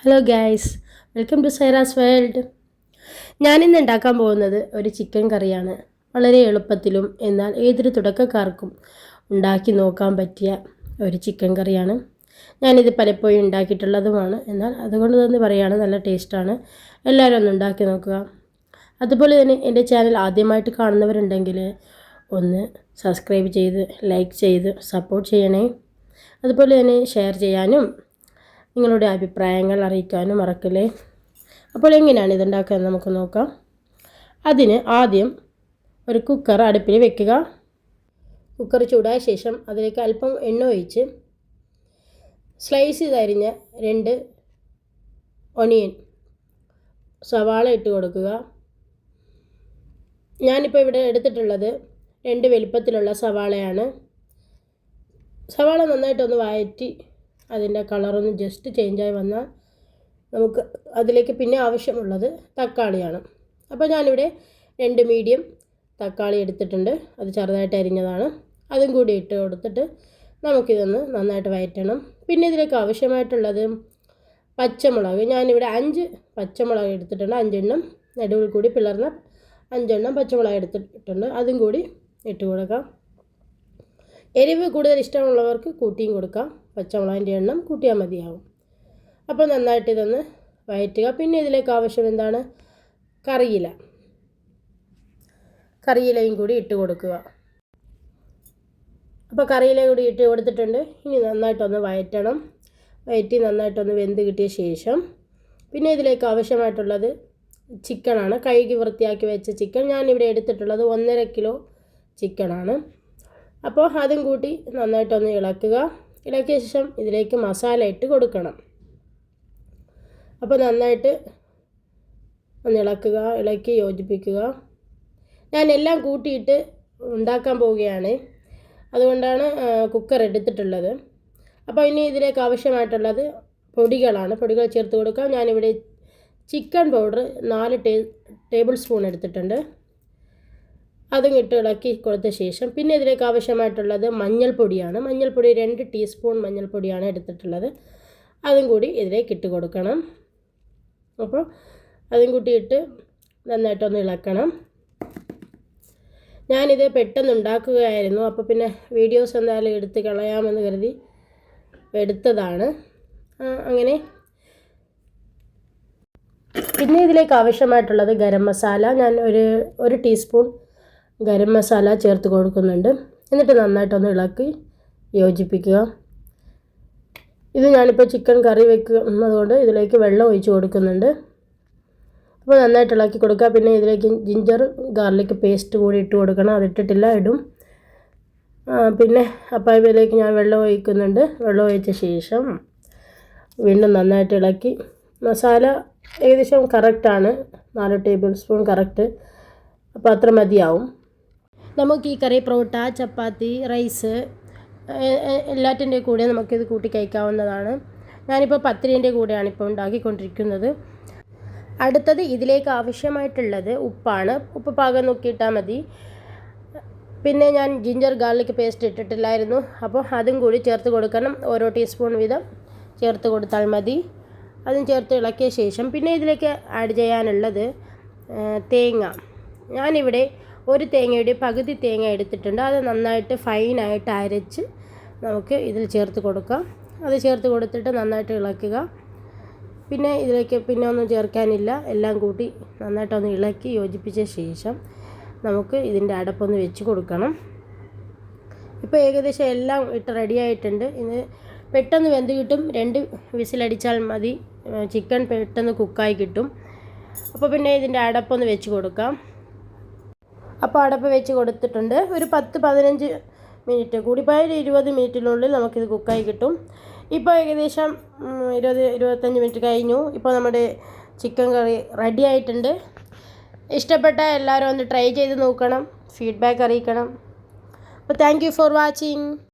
Hello guys, welcome to Saira's world. ഞാനിന്ന് ഉണ്ടാക്കാൻ പോകുന്നത് ഒരു ചിക്കൻ കറിയാണ്. വളരെ എളുപ്പത്തിലും എന്നാൽ ഏതൊരു തുടക്കക്കാർക്കും ഉണ്ടാക്കി നോക്കാൻ പറ്റിയ ഒരു ചിക്കൻ കറിയാണ്. ഞാനിത് പലപ്പോഴും ഉണ്ടാക്കിയിട്ടുള്ളതുമാണ്. എന്നാൽ അതുകൊണ്ട് തന്നെ പറയുകയാണ്, നല്ല ടേസ്റ്റാണ്. എല്ലാവരും ഒന്ന് ഉണ്ടാക്കി നോക്കുക. അതുപോലെ തന്നെ എൻ്റെ ചാനൽ ആദ്യമായിട്ട് കാണുന്നവരുണ്ടെങ്കിൽ ഒന്ന് സബ്സ്ക്രൈബ് ചെയ്ത് ലൈക്ക് ചെയ്ത് സപ്പോർട്ട് ചെയ്യണേ. അതുപോലെ തന്നെ ഷെയർ ചെയ്യാനും നിങ്ങളുടെ അഭിപ്രായങ്ങൾ അറിയിക്കാനും മറക്കല്ലേ. അപ്പോൾ എങ്ങനെയാണ് ഇതുണ്ടാക്കുക നമുക്ക് നോക്കാം. അതിന് ആദ്യം ഒരു കുക്കർ അടുപ്പിൽ വെക്കുക. കുക്കർ ചൂടായ ശേഷം അതിലേക്ക് അല്പം എണ്ണ ഒഴിച്ച് സ്ലൈസ് ചെയ്തരിഞ്ഞ 2 ഒനിയൻ സവാള ഇട്ട് കൊടുക്കുക. ഞാനിപ്പോൾ ഇവിടെ എടുത്തിട്ടുള്ളത് 2 വലിപ്പത്തിലുള്ള സവാളയാണ്. സവാള നന്നായിട്ടൊന്ന് വഴറ്റി അതിൻ്റെ കളറൊന്ന് ജസ്റ്റ് ചേഞ്ചായി വന്നാൽ നമുക്ക് അതിലേക്ക് പിന്നെ ആവശ്യമുള്ളത് തക്കാളിയാണ്. അപ്പോൾ ഞാനിവിടെ 2 മീഡിയം തക്കാളി എടുത്തിട്ടുണ്ട്. അത് ചെറുതായിട്ട് അരിഞ്ഞതാണ്. അതും കൂടി ഇട്ട് കൊടുത്തിട്ട് നമുക്കിതൊന്ന് നന്നായിട്ട് വഴറ്റണം. പിന്നെ ഇതിലേക്ക് ആവശ്യമായിട്ടുള്ളത് പച്ചമുളക്. ഞാനിവിടെ 5 പച്ചമുളക് എടുത്തിട്ടുണ്ട്. 5 എണ്ണം നടുവിൽ കൂടി പിളർന്ന 5 എണ്ണം പച്ചമുളക് എടുത്തിട്ടുണ്ട്. അതും കൂടി ഇട്ട് കൊടുക്കാം. എരിവ് കൂടുതൽ ഇഷ്ടമുള്ളവർക്ക് കൂട്ടിയും കൊടുക്കാം. പച്ചമുളകിൻ്റെ എണ്ണം കൂട്ടിയാൽ മതിയാവും. അപ്പോൾ നന്നായിട്ട് ഇതൊന്ന് വഴറ്റുക. പിന്നെ ഇതിലേക്ക് ആവശ്യം എന്താണ്? കറിയിലയും കൂടി ഇട്ട് കൊടുക്കുക. അപ്പോൾ കറിയില കൂടി ഇട്ട് കൊടുത്തിട്ടുണ്ട്. ഇനി നന്നായിട്ടൊന്ന് വഴറ്റണം. വഴറ്റി നന്നായിട്ടൊന്ന് വെന്ത് കിട്ടിയ ശേഷം പിന്നെ ഇതിലേക്ക് ആവശ്യമായിട്ടുള്ളത് ചിക്കനാണ്. കഴുകി വൃത്തിയാക്കി വെച്ച ചിക്കൻ. ഞാനിവിടെ എടുത്തിട്ടുള്ളത് 1.5 കിലോ ചിക്കനാണ്. അപ്പോൾ അതും കൂട്ടി നന്നായിട്ടൊന്ന് ഇളക്കുക. ഇളക്കിയ ശേഷം ഇതിലേക്ക് മസാല ഇട്ട് കൊടുക്കണം. അപ്പോൾ നന്നായിട്ട് ഒന്ന് ഇളക്കുക, ഇളക്കി യോജിപ്പിക്കുക. ഞാൻ എല്ലാം കൂട്ടിയിട്ട് ഉണ്ടാക്കാൻ പോവുകയാണ്. അതുകൊണ്ടാണ് കുക്കർ എടുത്തിട്ടുള്ളത്. അപ്പോൾ ഇനി ഇതിലേക്ക് ആവശ്യമായിട്ടുള്ളത് പൊടികളാണ്. പൊടികൾ ചേർത്ത് കൊടുക്കാം. ഞാനിവിടെ ചിക്കൻ പൗഡർ 4 ടേബിൾ സ്പൂൺ എടുത്തിട്ടുണ്ട്. അതും ഇട്ട് ഇളക്കി കൊടുത്ത ശേഷം പിന്നെ ഇതിലേക്ക് ആവശ്യമായിട്ടുള്ളത് മഞ്ഞൾപ്പൊടിയാണ്. മഞ്ഞൾപ്പൊടി 2 ടീസ്പൂൺ മഞ്ഞൾപ്പൊടിയാണ് എടുത്തിട്ടുള്ളത്. അതും കൂടി ഇതിലേക്ക് ഇട്ട് കൊടുക്കണം. അപ്പോൾ അതും കൂട്ടി ഇട്ട് നന്നായിട്ടൊന്ന് ഇളക്കണം. ഞാനിത് പെട്ടെന്ന് ഉണ്ടാക്കുകയായിരുന്നു. അപ്പോൾ പിന്നെ വീഡിയോസ് എന്തായാലും എടുത്ത് കളയാമെന്ന് കരുതി എടുത്തതാണ്. അങ്ങനെ പിന്നെ ഇതിലേക്ക് ആവശ്യമായിട്ടുള്ളത് ഗരം മസാല. ഞാൻ ഒരു ടീസ്പൂൺ ഗരം മസാല ചേർത്ത് കൊടുക്കുന്നുണ്ട്. എന്നിട്ട് നന്നായിട്ടൊന്ന് ഇളക്കി യോജിപ്പിക്കുക. ഇത് ഞാനിപ്പോൾ ചിക്കൻ കറി വെക്കുന്നതുകൊണ്ട് ഇതിലേക്ക് വെള്ളം ഒഴിച്ച് കൊടുക്കുന്നുണ്ട്. അപ്പോൾ നന്നായിട്ട് ഇളക്കി കൊടുക്കുക. പിന്നെ ഇതിലേക്ക് ജിഞ്ചർ ഗാർലിക് പേസ്റ്റ് കൂടി ഇട്ട് കൊടുക്കണം. അതിട്ടിട്ടില്ല, ഇടും. പിന്നെ അപ്പോൾ ഇതിലേക്ക് ഞാൻ വെള്ളം ഒഴിക്കുന്നുണ്ട്. വെള്ളം ഒഴിച്ച ശേഷം വീണ്ടും നന്നായിട്ട് ഇളക്കി. മസാല ഏകദേശം കറക്റ്റാണ്. 4 ടേബിൾ സ്പൂൺ കറക്റ്റ്. അപ്പോൾ അത്ര മതിയാവും. നമുക്ക് ഈ കറി പൊറോട്ട, ചപ്പാത്തി, റൈസ് എല്ലാറ്റിൻ്റെ കൂടെ നമുക്കിത് കൂട്ടി കഴിക്കാവുന്നതാണ്. ഞാനിപ്പോൾ പത്തിരിൻ്റെ കൂടെയാണ് ഇപ്പോൾ ഉണ്ടാക്കിക്കൊണ്ടിരിക്കുന്നത്. അടുത്തത് ഇതിലേക്ക് ആവശ്യമായിട്ടുള്ളത് ഉപ്പാണ്. ഉപ്പ് പാകം നോക്കിയിട്ടാൽ മതി. പിന്നെ ഞാൻ ജിഞ്ചർ ഗാർലിക് പേസ്റ്റ് ഇട്ടിട്ടില്ലായിരുന്നു. അപ്പോൾ അതും കൂടി ചേർത്ത് കൊടുക്കണം. ഓരോ ടീസ്പൂൺ വീതം ചേർത്ത് കൊടുത്താൽ മതി. അതും ചേർത്ത് ഇളക്കിയ ശേഷം പിന്നെ ഇതിലേക്ക് ആഡ് ചെയ്യാനുള്ളത് തേങ്ങ. ഞാനിവിടെ ഒരു തേങ്ങയുടെ പകുതി തേങ്ങ എടുത്തിട്ടുണ്ട്. അത് നന്നായിട്ട് ഫൈനായിട്ട് അരച്ച് നമുക്ക് ഇതിൽ ചേർത്ത് കൊടുക്കാം. അത് ചേർത്ത് കൊടുത്തിട്ട് നന്നായിട്ട് ഇളക്കുക. പിന്നെ ഇതിലേക്ക് പിന്നെ ഒന്നും ചേർക്കാനില്ല. എല്ലാം കൂട്ടി നന്നായിട്ടൊന്ന് ഇളക്കി യോജിപ്പിച്ച ശേഷം നമുക്ക് ഇതിൻ്റെ അടപ്പൊന്ന് വെച്ച് കൊടുക്കണം. ഇപ്പോൾ ഏകദേശം എല്ലാം ഇട്ട് റെഡിയായിട്ടുണ്ട്. ഇത് പെട്ടെന്ന് വെന്ത് കിട്ടും. 2 വിസിലടിച്ചാൽ മതി. ചിക്കൻ പെട്ടെന്ന് കുക്കായി കിട്ടും. അപ്പോൾ പിന്നെ ഇതിൻ്റെ അടപ്പൊന്ന് വെച്ച് കൊടുക്കാം. അപ്പോൾ അടപ്പ് വെച്ച് കൊടുത്തിട്ടുണ്ട്. ഒരു 10-15 മിനിറ്റ്, കൂടിപ്പോയാൽ 20 മിനിറ്റിനുള്ളിൽ നമുക്കിത് കുക്കായി കിട്ടും. ഇപ്പോൾ ഏകദേശം 20-25 മിനിറ്റ് കഴിഞ്ഞു. ഇപ്പോൾ നമ്മുടെ ചിക്കൻ കറി റെഡി ആയിട്ടുണ്ട്. ഇഷ്ടപ്പെട്ട എല്ലാവരും ഒന്ന് ട്രൈ ചെയ്ത് നോക്കണം. ഫീഡ്ബാക്ക് അറിയിക്കണം. അപ്പോൾ താങ്ക് യു ഫോർ വാച്ചിങ്.